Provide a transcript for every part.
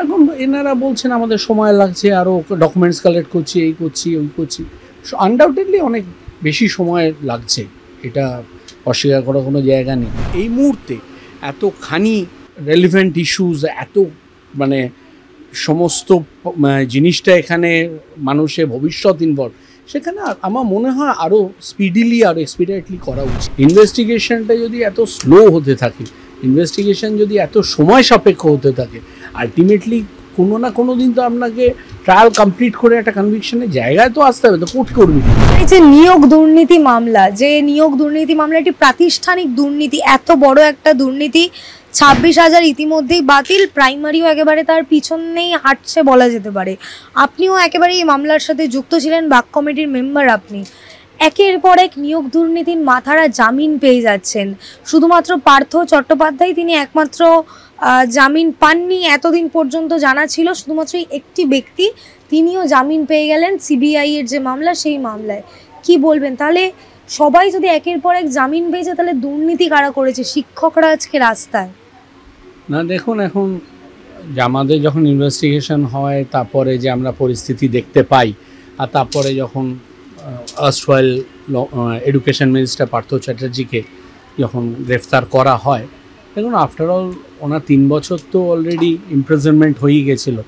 এখন এনারা বলছেন আমাদের সময় লাগছে, আরও ডকুমেন্টস কালেক্ট করছি, এই করছি ওই করছি। আনডাউটেডলি অনেক বেশি সময় লাগছে, এটা অস্বীকার করার কোনো জায়গা নেই। এই মুহূর্তে এতখানি রেলিভেন্ট ইস্যুস, এত মানে সমস্ত জিনিসটা এখানে মানুষের ভবিষ্যৎ ইনভলভ, সেখানে আমার মনে হয় আরও স্পিডিলি আরও এক্সপিডিয়েটলি করা উচিত। ইনভেস্টিগেশনটা যদি এত স্লো হতে থাকে, ইনভেস্টিগেশন যদি এত সময় সাপেক্ষ হতে থাকে, আলটিমেটলি কোনো না কোনো দিন তো আপনাকে ট্রায়াল কমপ্লিট করে একটা কনভিকশনের জায়গায় তো আসতে হবে, তো কোর্ট করবি। এই যে নিয়োগ দুর্নীতি মামলা, যে নিয়োগ দুর্নীতি মামলাটি প্রাতিষ্ঠানিক দুর্নীতি, এত বড় একটা দুর্নীতি, 26,000 ইতিমধ্যেই বাতিল, প্রাইমারিও একেবারে তার পিছনেই হাঁটছে বলা যেতে পারে। আপনিও একেবারে এই মামলার সাথে যুক্ত ছিলেন, বাক কমিটির মেম্বার আপনি। একের পর এক নিয়োগ দুর্নীতির মাথারা জামিন পেয়ে যাচ্ছেন। শুধুমাত্র পার্থ চট্টোপাধ্যায় তিনি একমাত্র জামিন পাননি, এতদিন পর্যন্ত জানা ছিল শুধুমাত্র একটি ব্যক্তি, তিনিও জামিন পেয়ে গেলেন সিবিআই এর যে মামলা সেই মামলায়। কি বলবেন তাহলে? সবাই যদি একের পর এক জামিন পেয়েছে, তাহলে দুর্নীতি কারা করেছে? শিক্ষকরা আজকে রাস্তায়। না দেখুন, এখন আমাদের যখন ইনভেস্টিগেশন হয়, তারপরে যে আমরা পরিস্থিতি দেখতে পাই, আর তারপরে যখন আর্স্টওয়াইল এডুকেশন মিনিস্টার পার্থ চ্যাটার্জিকে যখন গ্রেফতার করা হয়, দেখুন আফটারঅল ওনার 3 বছর তো অলরেডি ইমপ্রিজনমেন্ট হয়েই গেছিলো।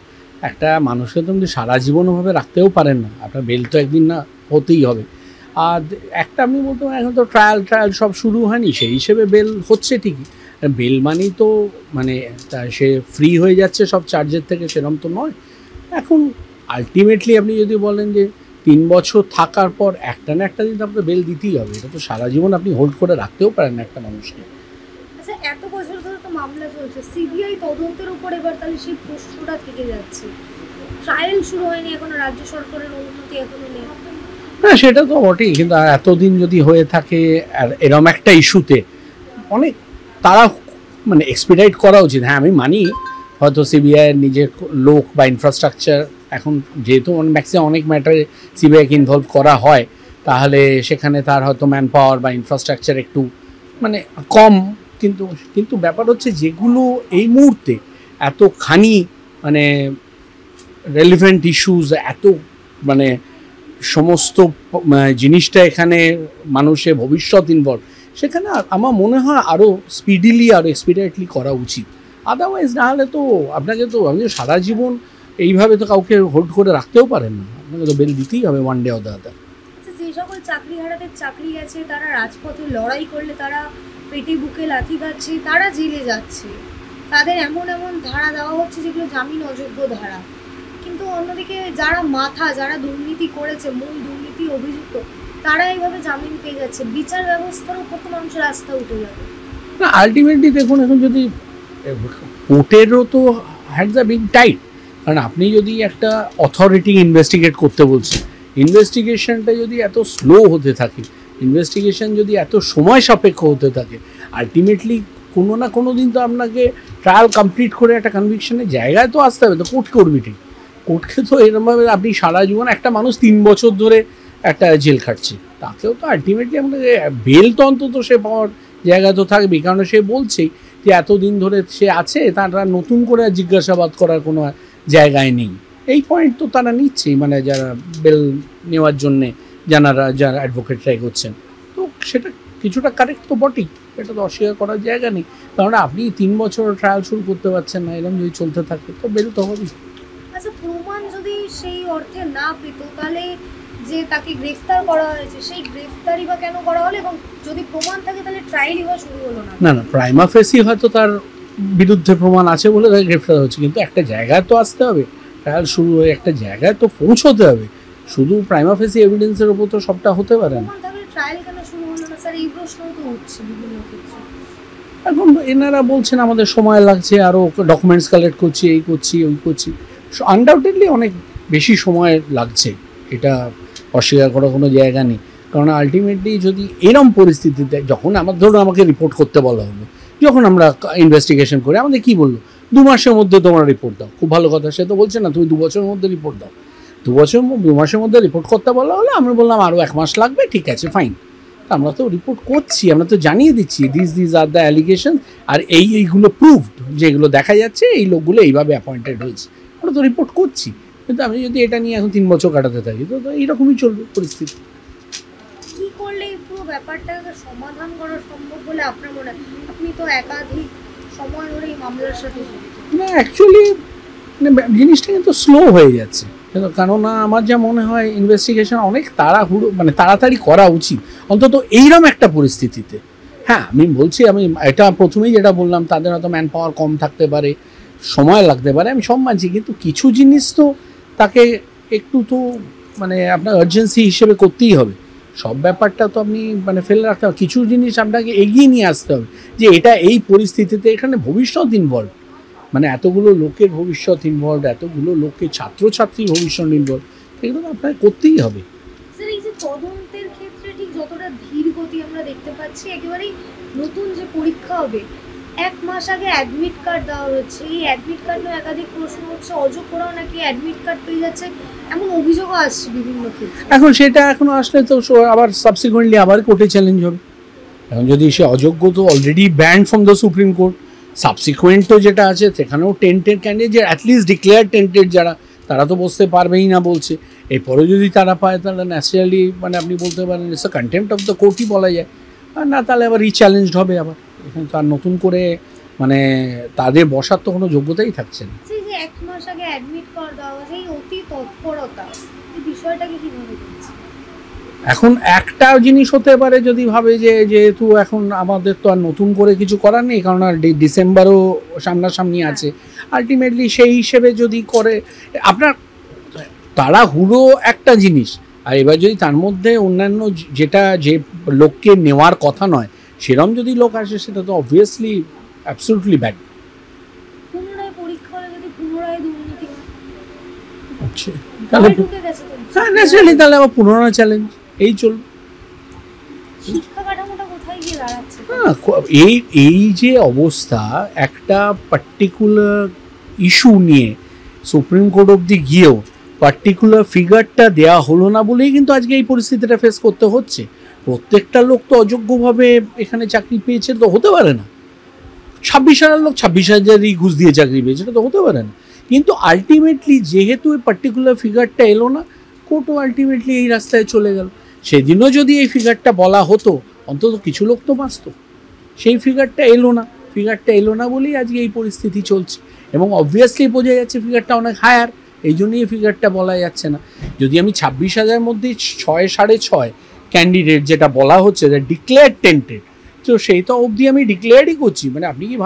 একটা মানুষকে তো আপনি সারা জীবনভাবে রাখতেও পারেন না, আপনার বেল তো একদিন না হতেই হবে। আর একটা আপনি বলতে পারেন এখন তো ট্রায়াল সব শুরু হয়নি, সেই হিসেবে বেল হচ্ছে ঠিকই। বেল মানেই তো মানে সে ফ্রি হয়ে যাচ্ছে সব চার্জের থেকে, সেরকম তো নয়। এখন আলটিমেটলি আপনি যদি বলেন যে 3 বছর থাকার পর একটা না একটা দিন আপনাকে বেল দিতেই হবে, এটা তো সারা জীবন আপনি হোল্ড করে রাখতেও পারেন না একটা মানুষকে। আচ্ছা, এত বছর ধরে তো মামলা চলছে, সিবিআই তদন্তের উপর এবার তাহলে সেই প্রশ্নটা থেকে যাচ্ছে। ট্রায়াল শুরু হয়নি এখনো, রাজ্য সরকারের অনুমতি এখনো নেই। হ্যাঁ সেটা তো বটেই, কিন্তু এতদিন যদি হয়ে থাকে আর এরম একটা ইস্যুতে অনেক তারা মানে এক্সপিডাইট করা উচিত। হ্যাঁ আমি মানি হয়তো সিবিআইয়ের নিজের লোক বা ইনফ্রাস্ট্রাকচার, এখন যেহেতু ম্যাক্সিমাম অনেক ম্যাটারে সিবিআইকে ইনভলভ করা হয়, তাহলে সেখানে তার হয়তো ম্যান পাওয়ার বা ইনফ্রাস্ট্রাকচার একটু মানে কম। কিন্তু ব্যাপার হচ্ছে যেগুলো এই মুহূর্তে এতখানি মানে রেলিভেন্ট ইস্যুস, এত মানে সমস্ত জিনিসটা এখানে মানুষের ভবিষ্যৎ ইনভলভ, সেখানে আমার মনে হয় আরও স্পিডিলি আরও এক্সপিডিয়েটলি করা উচিত। আদারওয়াইজ না হলে তো আপনাকে তো আপনি সারা জীবন এইভাবে তো কাউকে হোল্ড করে রাখতেও পারেন না, আপনাকে তো বেল দিতেই হবে one day or the other. যে সকল চাকরিহারাদের চাকরি গেছে, তারা রাজপথে লড়াই করলে তারা পেটে বুকে লাথি খাচ্ছে, তারা জেলে যাচ্ছে, তাদের এমন এমন ধারা দেওয়া হচ্ছে যেগুলো জামিন অযোগ্য ধারা। কিন্তু অন্যদিকে যারা যারা দুর্নীতি করেছে, মূল দুর্নীতি অভিযুক্ত, তারা এইভাবে জামিন পেয়ে যাচ্ছে। বিচার ব্যবস্থার উপর তো মানুষের আস্থা উঠে যাবে না। আলটিমেটলি দেখুন, এখন যদি কোর্টেরও তো হ্যান্ডস আর বিং টাইট, কারণ আপনি যদি একটা অথরিটি ইনভেস্টিগেট করতে বলছেন, ইনভেস্টিগেশনটা যদি এত স্লো হতে থাকে, ইনভেস্টিগেশন যদি এত সময় সাপেক্ষ হতে থাকে, আলটিমেটলি কোনো না কোনো দিন তো আপনাকে ট্রায়াল কমপ্লিট করে একটা কনভিকশনের জায়গায় তো আসতে হবে, তো কোর্ট করবি ঠিক। কোর্টকে তো এরকমভাবে আপনি সারা জীবন একটা মানুষ 3 বছর ধরে একটা জেল খাটছে, তাকেও তো আলটিমেটলি আমাদের বেল তো অন্তত সে পাওয়ার জায়গা তো থাকবেই, কারণ সে বলছেই যে এতদিন ধরে সে আছে, তারা নতুন করে জিজ্ঞাসাবাদ করার কোনো জায়গায় নেই। এই পয়েন্ট তো তারা নিচ্ছেই, মানে যারা বেল নেওয়ার জন্যে যারা অ্যাডভোকেটরা এগোচ্ছেন, তো সেটা কিছুটা কারেক্ট তো বটেই, এটা তো অস্বীকার করার জায়গা নেই। কারণ আপনি 3 বছর ট্রায়াল শুরু করতে পারছেন না, এরকম যদি চলতে থাকে তো বেল তো হবেই। আচ্ছা, প্রমাণ যদি সেই অর্থে না পেত, তাহলে যে তাকে গ্রেফতার করা হয়েছে সেই গ্রেফতারই বা কেন করা হলো? এবং যদি প্রমাণ থাকে তাহলে ট্রায়ালই বা শুরু হলো না? না, প্রাইমা ফেসি হয়তো তার বিরুদ্ধে প্রমাণ আছে বলে তাকে গ্রেফতার হচ্ছে, কিন্তু একটা জায়গায় তো আসতে হবে, ট্রায়াল শুরু হয়ে একটা জায়গায় তো পৌঁছতে হবে। শুধু প্রাইমা ফেসি এভিডেন্সের উপর তো সবটা হতে পারে না। ট্রায়াল কেন শুরু হলো না স্যার? এই প্রশ্নও তো উঠছে বিভিন্ন ক্ষেত্রে। এখন এনারা বলছেন আমাদের সময় লাগছে, আরও ডকুমেন্টস কালেক্ট করছি, এই করছি ওই করছি। আনডাউটেডলি অনেক বেশি সময় লাগছে, এটা অস্বীকার করার কোনো জায়গা নেই। কারণ আলটিমেটলি যদি এরম পরিস্থিতিতে, যখন ধরুন আমাকে রিপোর্ট করতে বলা হলো, যখন আমরা ইনভেস্টিগেশন করে আমাদের কী বললো, 2 মাসের মধ্যে তোমরা রিপোর্ট দাও। খুব ভালো কথা, সে তো বলছে না তুমি 2 বছরের মধ্যে রিপোর্ট দাও। 2 মাসের মধ্যে রিপোর্ট করতে বলা হলো, আমরা বললাম আরও 1 মাস লাগবে, ঠিক আছে ফাইন। আমরা তো রিপোর্ট করছি, আমরা তো জানিয়ে দিচ্ছি দিস আর দ্য অ্যালিগেশন, আর এইগুলো প্রুভড, যেগুলো দেখা যাচ্ছে এই লোকগুলো এইভাবে অ্যাপয়েন্টেড হয়েছে, আমরা তো রিপোর্ট করছি। কিন্তু আমি যদি এটা নিয়ে এখন 3 বছর কাটাতে থাকি তো এইরকমই চলবে পরিস্থিতি। কি করলে পুরো ব্যাপারটাকে সমাধান করা সম্ভব বলে আপনার মনে হয়? আপনি তো একাধিক সময় ধরে এই মামলার সাথে না, অ্যাকচুয়ালি জিনিসটা কিন্তু স্লো হয়ে যাচ্ছে, কেননা আমার যা মনে হয় ইনভেস্টিগেশন অনেক তাড়াহুড়ো, মানে তাড়াতাড়ি করা উচিত অন্তত এইরকম একটা পরিস্থিতিতে। হ্যাঁ, আমি বলছি, আমি এটা প্রথমেই যেটা বললাম, তাদের হয়তো ম্যান পাওয়ার কম থাকতে পারে, সময় লাগতে পারে, আমি সব মানছি, কিন্তু কিছু জিনিস তো তাকে একটু তো মানে আপনার আর্জেন্সি হিসেবে করতেই হবে। সব ব্যাপারটা তো আপনি মানে ফেলে রাখতে হবে, কিছু জিনিস আপনাকে এগিয়ে নিয়ে আসতে হবে, যে এটা এই পরিস্থিতিতে এখানে ভবিষ্যৎ ইনভলভ, মানে এতগুলো লোকের ভবিষ্যৎ ইনভলভ, এতগুলো লোকের ছাত্রছাত্রীর ভবিষ্যৎ ইনভলভ, এগুলো তো আপনাকে করতেই হবে। স্যার, এই যে তদন্তের ক্ষেত্রে ঠিক যতটা ধীর গতি আমরা দেখতে পাচ্ছি, একেবারেই নতুন যে পরীক্ষা হবে 1 মাস আগে অ্যাডমিট কার্ড দেওয়া হচ্ছে, এই অ্যাডমিট কার্ড নিয়ে একাধিক প্রশ্ন হচ্ছে, অযোগ্যরাও নাকি অ্যাডমিট কার্ড পেয়ে যাচ্ছে, এমন অভিযোগও আসছে বিভিন্ন ক্ষেত্রে। এখন সেটা এখনো আসলে তো আবার সাবসিকুয়েন্টলি আবার কোর্টে চ্যালেঞ্জ হবে। এখন যদি সে অযোগ্য, তো already band from the supreme court, subsequent তো যেটা আছে সেখানেও টেন্টেড ক্যান্ডিডেট, যে অ্যাটলিস্ট ডিক্লেয়ার টেন্টেড যারা, তারা তো বসতে পারবেই না বলছে। এরপরে যদি তারা পায় তাহলে ন্যাচারালি মানে আপনি বলতে পারেন it's a contempt of the কোর্টই বলা যায়, আর না তাহলে আবার রিচ্যালেঞ্জড হবে আবার। এখানে তার নতুন করে মানে তাদের বসার তো কোনো যোগ্যতাই থাকছে না। যে 1 মাস আগে অ্যাডমিট কার্ড দেওয়া হচ্ছে, এই অতি তৎপরতা, এই বিষয়টাকে কিভাবে দেখছেন? এখন একটা জিনিস হতে পারে যদি ভাবে যে যেহেতু এখন আমাদের তো আর নতুন করে কিছু করার নেই, কারণ আর ডিসেম্বরও সামনাসামনি আছে, আলটিমেটলি সেই হিসেবে যদি করে আপনার তাড়াহুড়ো একটা জিনিস, আর এবার যদি তার মধ্যে অন্যান্য যেটা যে লোককে নেওয়ার কথা নয় সেরকম যদি লোক আসে, সেটা তো অবভিয়াসলি অ্যাবসলিউটলি ব্যাড। পুনরায় পরীক্ষা হলে যদি পুনরায় দুর্নীতি হয়, আচ্ছা তাহলে ঢুকে গেছে তো, হ্যাঁ ন্যাচারালি তাহলে আবার পুনরায় চ্যালেঞ্জ, এই চলবে। শিক্ষা কাঠামোটা কোথায় গিয়ে দাঁড়াচ্ছে? এই যে অবস্থা, একটা পার্টিকুলার ইস্যু নিয়ে সুপ্রিম কোর্ট অবধি গিয়েও পার্টিকুলার ফিগারটা দেওয়া হলো না বলেই কিন্তু আজকে এই পরিস্থিতিটা ফেস করতে হচ্ছে। প্রত্যেকটা লোক তো অযোগ্যভাবে এখানে চাকরি পেয়েছে তো হতে পারে না, 26,000 লোক 26,000ই ঘুষ দিয়ে চাকরি পেয়েছে, এটা তো হতে পারে না। কিন্তু আলটিমেটলি যেহেতু এই পার্টিকুলার ফিগারটা এলো না, কোর্টও আলটিমেটলি এই রাস্তায় চলে গেল। সেদিনও যদি এই ফিগারটা বলা হতো, অন্তত কিছু লোক তো বাঁচত। সেই ফিগারটা এলো না বলেই আজকে এই পরিস্থিতি চলছে, এবং অবভিয়াসলি বোঝা যাচ্ছে ফিগারটা অনেক হায়ার, এই জন্যই এই ফিগারটা বলা যাচ্ছে না। যদি আমি 26,000 মধ্যে 6 6.5 ক্যান্ডিডেট যেটা বলা হচ্ছে যে ডিক্লেয়ার টেন্টেড, তো সেই তো অবধি আমি ডিক্লেয়ারই করছি, মানে আপনি কি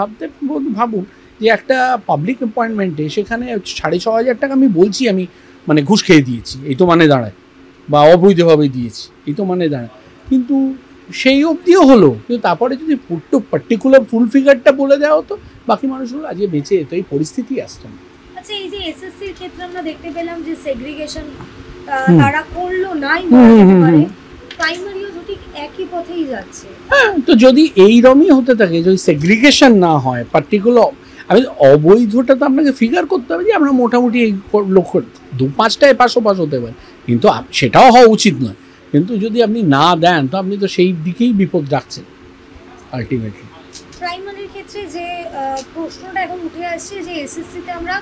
ভাবুন যে একটা পাবলিক অ্যাপয়েন্টমেন্টে সেখানে 6,500 টাকা আমি বলছি আমি মানে ঘুষ খেয়ে দিয়েছি, এই তো মানে দাঁড়ায়, বা অবৈধভাবে দিয়েছি, এই তো মানে দাঁড়ায়। কিন্তু সেই অবধিও হলো, কিন্তু তারপরে যদি পার্টিকুলার ফুল ফিগারটা বলে দেওয়া হতো, বাকি মানুষগুলো আজকে বেঁচে যেত, এই পরিস্থিতি আসতো না। আচ্ছা, এই যে এসএসসির ক্ষেত্রে আমরা দেখতে পেলাম যে সেগ্রিগেশন তারা করলো নাই বলা যেতে পারে, প্রাইমারিও তো ঠিক একই পথেই যাচ্ছে। হ্যাঁ, তো যদি এইরকমই হতে থাকে, যদি সেগ্রিগেশন না হয় পার্টিকুলার, আমি অবৈধটা তো আপনাকে ফিগার করতে হবে যে আমরা মোটামুটি এই লক্ষ্য 2-5টায় পাশ হতে পারে, কিন্তু সেটাও হওয়া উচিত নয়। কিন্তু যদি আপনি না দেন তো আপনি তো সেই দিকেই বিপদ রাখছেন আলটিমেটলি। প্রাইমারির ক্ষেত্রে যে প্রশ্নটা এখন উঠে আসছে যে এসএসসিতে আমরা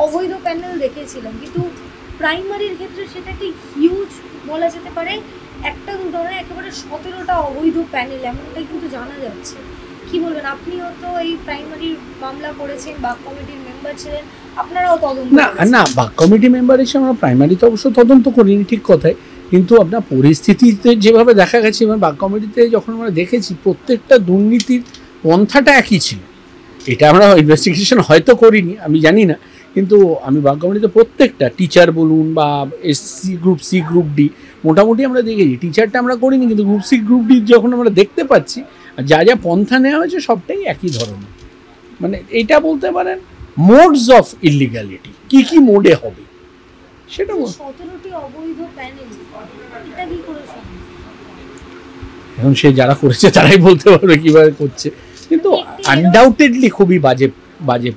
অবৈধ প্যানেল দেখেছিলাম, কিন্তু প্রাইমারির ক্ষেত্রে সেটা একটি হিউজ বলা যেতে পারে, একটা দুটো নয়, একেবারে 17টা অবৈধ প্যানেল, এমনটাই কিন্তু জানা যাচ্ছে। কি বলবেন? আপনিও তো এই প্রাইমারির মামলা করেছেন, বাক কমিটির মেম্বার ছিলেন, আপনারাও তদন্ত না বাক কমিটি মেম্বার হিসেবে আমরা প্রাইমারিতে অবশ্য তদন্ত করিনি, ঠিক কথাই, কিন্তু আপনার পরিস্থিতিতে যেভাবে দেখা গেছে, এবং বাক কমিটিতে যখন আমরা দেখেছি প্রত্যেকটা দুর্নীতির পন্থাটা একই ছিল। এটা আমরা ইনভেস্টিগেশন হয়তো করিনি, আমি জানি না, কিন্তু আমি বাক কমিটিতে প্রত্যেকটা টিচার বলুন বা SC group, C group D, মোটামুটি আমরা দেখেছি। টিচারটা আমরা করিনি, কিন্তু গ্রুপ সি গ্রুপ ডি যখন আমরা দেখতে পাচ্ছি, যা যা পন্থা নেওয়া হয়েছে সবটাই একই ধরনের। মানে এইটা বলতে পারেন মোডস অফ ইলিগ্যালিটি, কি মোডে হবে সেটা। 17টি অবৈধ প্যানেল, এটা কি করে সম্ভব? এখন সে যারা করেছে তারাই বলতে পারবে কীভাবে করছে, কিন্তু আনডাউটেডলি খুবই বাজে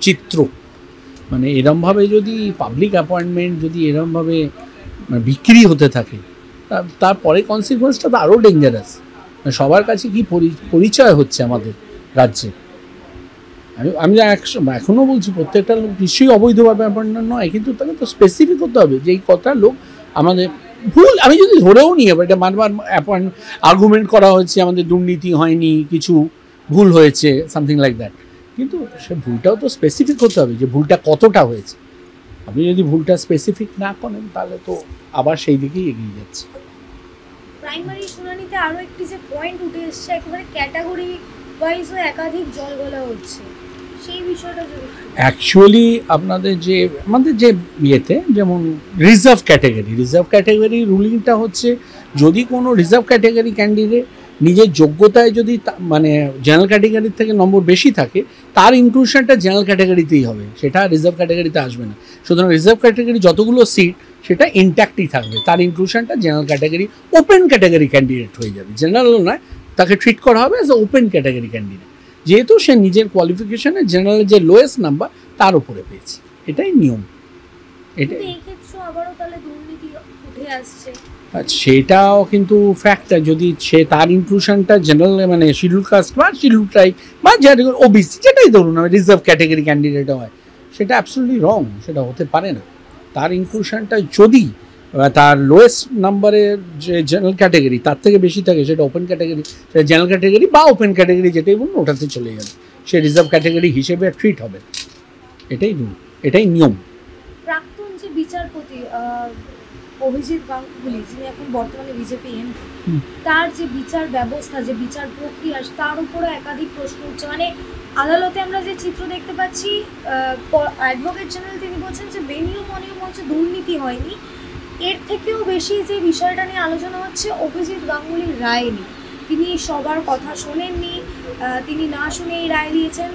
চিত্র। মানে এরমভাবে যদি পাবলিক অ্যাপয়েন্টমেন্ট যদি এরমভাবে বিক্রি হতে থাকে, তারপরে কনসিকুয়েন্সটা তো আরও ডেঞ্জারাস। সবার কাছে কি পরিচয় হচ্ছে আমাদের রাজ্যে। আমি এখনও বলছি প্রত্যেকটা লোক নিশ্চয়ই অবৈধভাবে অ্যাপয়েন্টমেন্ট নয়, কিন্তু তাকে তো স্পেসিফিক হতে হবে যে এই কথা লোক আমাদের ভুল। আমি যদি ধরেও নিই এবার এটা বারবার আর্গুমেন্ট করা হয়েছে আমাদের দুর্নীতি হয়নি, কিছু ভুল হয়েছে, সামথিং লাইক দ্যাট, কিন্তু সে ভুলটাও তো স্পেসিফিক হতে হবে যে ভুলটা কতটা হয়েছে। আপনি যদি ভুলটা স্পেসিফিক না করেন তাহলে তো আবার সেই দিকেই এগিয়ে যাচ্ছে। প্রাইমারি শুনানিতে আরও একটি যে পয়েন্ট উঠে এসছে, একেবারে ক্যাটাগরি ওয়াইজও একাধিক জলগলা হচ্ছে, সেই বিষয়টা যদি অ্যাকচুয়ালি আমাদের যে ইয়েতে যেমন রিজার্ভ ক্যাটাগরি রুলিংটা হচ্ছে, যদি কোনো রিজার্ভ ক্যাটাগরি ক্যান্ডিডেট নিজের যোগ্যতায় যদি মানে জেনারেল ক্যাটাগরির থেকে নম্বর বেশি থাকে, তার ইনক্লুশনটা জেনারেল ক্যাটাগরিতেই হবে, সেটা রিজার্ভ ক্যাটাগরিতে আসবে না। সুতরাং রিজার্ভ ক্যাটাগরি যতগুলো সিট সেটা ইনট্যাক্টই থাকবে, তার ইনক্লুশনটা general category open category candidate হয়ে যাবে। জেনারেল নয়, তাকে ট্রিট করা হবে as a open category candidate, যেহেতু সে নিজের কোয়ালিফিকেশনে জেনারেল যে লোয়েস্ট নাম্বার তার উপরে পেয়েছে, এটাই নিয়ম। এটা এই ক্ষেত্রে আবারও তাহলে দুর্নীতি উঠে আসছে, সেটাও কিন্তু ফ্যাক্টর। যদি সে তার ইনক্লুশনটা জেনারেল মানে শিডিউল কাস্ট বা শিডিউল ট্রাইব বা ওবিসি যেটাই ধরুন রিজার্ভ ক্যাটাগরি ক্যান্ডিডেট হয়, সেটা অ্যাবসলিউটলি রং, সেটা হতে পারে না। তার ইনক্লুশনটা যদি তার লোয়েস্ট নাম্বারের যে জেনারেল ক্যাটাগরি তার থেকে বেশি থাকে, সেটা ওপেন ক্যাটাগরি, সেটা জেনারেল ক্যাটাগরি বা ওপেন ক্যাটাগরি যেটাই বলুন ওটাতে চলে যাবে, সে রিজার্ভ ক্যাটাগরি হিসেবে ট্রিট হবে। এটাই নিয়ম। প্রাক্তন যে বিচারপতি অভিজিৎ গাঙ্গুলি, যিনি এখন বর্তমানে বিজেপি এমপি, তার যে বিচার ব্যবস্থা, যে বিচার প্রক্রিয়া, তার উপরে একাধিক প্রশ্ন উঠছে। মানে আদালতে আমরা যে চিত্র দেখতে পাচ্ছি, অ্যাডভোকেট জেনারেল তিনি বলছেন যে বেনিয়ম অনিয়ম হচ্ছে, দুর্নীতি হয়নি। এর থেকেও বেশি যে বিষয়টা নিয়ে আলোচনা হচ্ছে অভিজিৎ গাঙ্গুলির রায় নিয়ে, তিনি সবার কথা শোনেননি, তিনি না শুনেই রায় দিয়েছেন।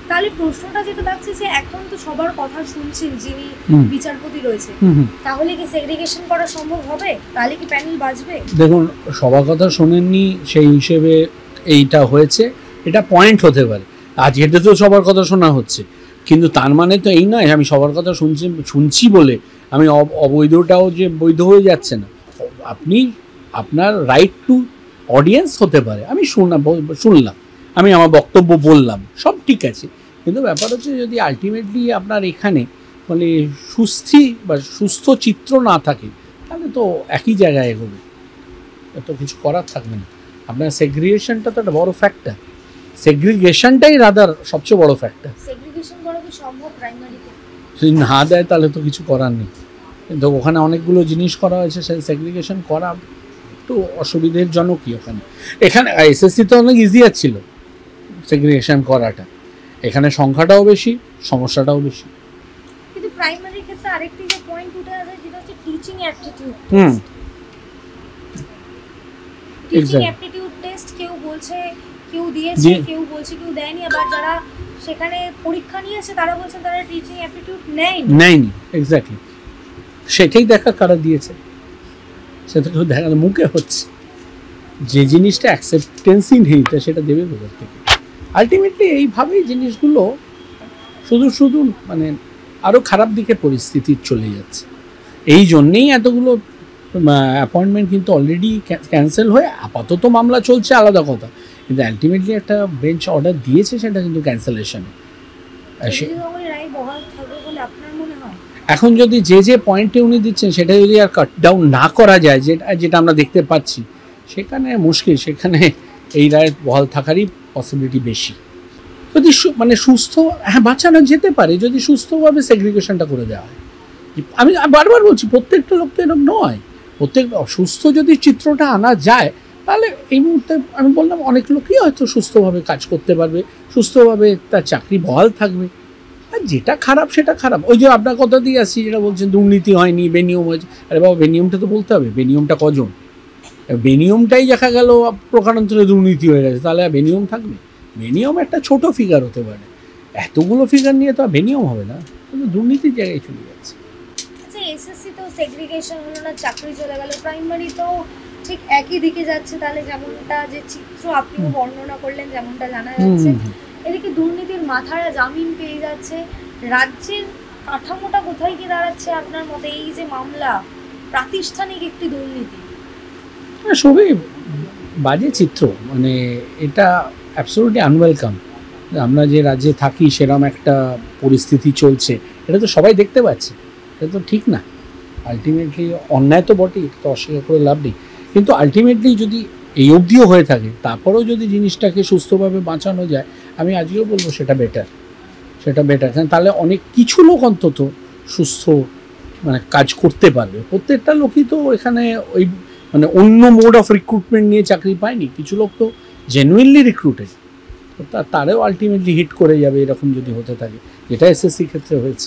তাহলে প্রশ্নটা যেটা লাগছে যে এখন তো সবার কথা শুনছেন যিনি বিচারপতি রয়েছে, তাহলে কি সেগ্রিগেশন করা সম্ভব হবে? তাহলে কি প্যানেল বাঁচবে? দেখুন, সবার কথা শোনেননি সেই হিসেবে এইটা হয়েছে, এটা পয়েন্ট হতে পারে। আজকে তো সবার কথা শোনা হচ্ছে, কিন্তু তার মানে তো এই নয় আমি সবার কথা শুনছি বলে আমি অবৈধটাও যে বৈধ হয়ে যাচ্ছে না। আপনার রাইট টু অডিয়েন্স হতে পারে, আমি শুনলাম, আমি আমার বক্তব্য বললাম, সব ঠিক আছে, কিন্তু ব্যাপার হচ্ছে যদি আলটিমেটলি আপনার এখানে মানে সুস্থ চিত্র না থাকে, তাহলে তো একই জায়গায় এগোবে, এত কিছু করার থাকবে না। আপনার সেগ্রিগেশনটা তো একটা বড় ফ্যাক্টর, সেগ্রিগেশনটাই রাদার সবচেয়ে বড় ফ্যাক্টর। সেগ্রিগেশন করা কি সম্ভব প্রাইমারিতে? যদি না দেয় তাহলে তো কিছু করার নেই, কিন্তু ওখানে অনেকগুলো জিনিস করা হয়েছে, সেই সেগ্রিগেশন করা একটু অসুবিধের জনকই। এখানে এসএসসি তো অনেক ইজিয়ার ছিল সেগ্রিগেশন করাটা, এখানে সংখ্যাটাও বেশি, সমস্যাটাও বেশি। কিন্তু প্রাইমারির ক্ষেত্রে আরেকটি যে পয়েন্ট উঠে আসে যেটা হচ্ছে teaching aptitude. Teaching aptitude test কেউ বলছে কেউ দিয়েছে, কেউ বলছে কেউ দেয়নি, আবার যারা সেখানে পরীক্ষা নিয়েছে তারা বলছেন তারা টিচিং অ্যাপটিটিউড নেয়নি। এক্স্যাক্টলি, সেটাই দেখা কারা দিয়েছে, সেটা তো দেখা মুখে হচ্ছে। যে জিনিসটা অ্যাকসেপ্টেন্সই নেই তা সেটা দেবে কোথা থেকে? আলটিমেটলি এইভাবেই জিনিসগুলো শুধু মানে আরও খারাপ দিকে পরিস্থিতি চলে যাচ্ছে। এই জন্যেই এতগুলো অ্যাপয়েন্টমেন্ট কিন্তু অলরেডি ক্যান্সেল হয়ে আপাতত মামলা চলছে, আলাদা কথা, কিন্তু আলটিমেটলি একটা বেঞ্চ অর্ডার দিয়েছে, সেটা কিন্তু ক্যান্সেলেশনে। এখন যদি যে পয়েন্টে উনি দিচ্ছেন সেটা যদি আর কাট ডাউন না করা যায়, যেটা আমরা দেখতে পাচ্ছি, সেখানে মুশকিল, সেখানে এই রায় বহাল থাকারই পসিবিলিটি বেশি। যদি মানে সুস্থ, বাঁচানো যেতে পারে যদি সুস্থভাবে সেগ্রিগেশনটা করে দেওয়া হয়। আমি বারবার বলছি প্রত্যেকটা লোক তো এরকম নয়, সুস্থ যদি চিত্রটা আনা যায়, তাহলে এই মুহূর্তে আমি বললাম অনেক লোকই হয়তো সুস্থভাবে কাজ করতে পারবে, সুস্থভাবে তার চাকরি বহাল থাকবে। আর যেটা খারাপ সেটা খারাপ। ওই যে আপনার কথা দিয়ে আসছি, যেটা বলছেন দুর্নীতি হয়নি, বেনিয়ম হয়েছে, আরে বাবা বেনিয়মটা তো বলতে হবে, বেনিয়মটা কজন? বেনিয়মটাই দেখা গেল প্রকারান্তরে দুর্নীতি হয়ে গেছে, তাহলে আর বেনিয়ম থাকবে? বেনিয়ম একটা ছোট ফিগার হতে পারে, এতগুলো ফিগার নিয়ে তো আর বেনিয়ম হবে না, কিন্তু দুর্নীতির জায়গায় চলে যাচ্ছে। আচ্ছা, এসএসসি তো সেগ্রিগেশন হলো না, চাকরি চলে গেল, প্রাইমারি তো ঠিক একই দিকে যাচ্ছে। তাহলে যেমনটা যে চিত্র আপনিও বর্ণনা করলেন, যেমনটা জানা যাচ্ছে, এদিকে দুর্নীতির মাথারা জামিন পেয়ে যাচ্ছে, রাজ্যের কাঠামোটা কোথায় গিয়ে দাঁড়াচ্ছে আপনার মতে? এই যে মামলা, প্রাতিষ্ঠানিক একটি দুর্নীতি, সবই বাজে চিত্র, মানে এটা অ্যাবসলিউটলি আনওয়েলকাম। আমরা যে রাজ্যে থাকি সেরকম একটা পরিস্থিতি চলছে, এটা তো সবাই দেখতে পাচ্ছে, এটা তো ঠিক না। আলটিমেটলি অন্যায় তো বটেই, এটা তো অস্বীকার করে লাভ নেই, কিন্তু আলটিমেটলি যদি এই অবধিও হয়ে থাকে তারপরেও যদি জিনিসটাকে সুস্থভাবে বাঁচানো যায়, আমি আজকেও বলবো সেটা বেটার, সেটা বেটার। তাহলে অনেক কিছু লোক অন্তত সুস্থ মানে কাজ করতে পারবে। প্রত্যেকটা লোকই তো এখানে ওই মানে অন্য মোড অফ রিক্রুটমেন্ট নিয়ে চাকরি পায়নি, কিছু লোক তো জেনুইনলি রিক্রুটেড, তারাও আলটিমেটলি হিট করে যাবে এরকম যদি হতে থাকে, যেটা এসএসসি ক্ষেত্রে হয়েছে।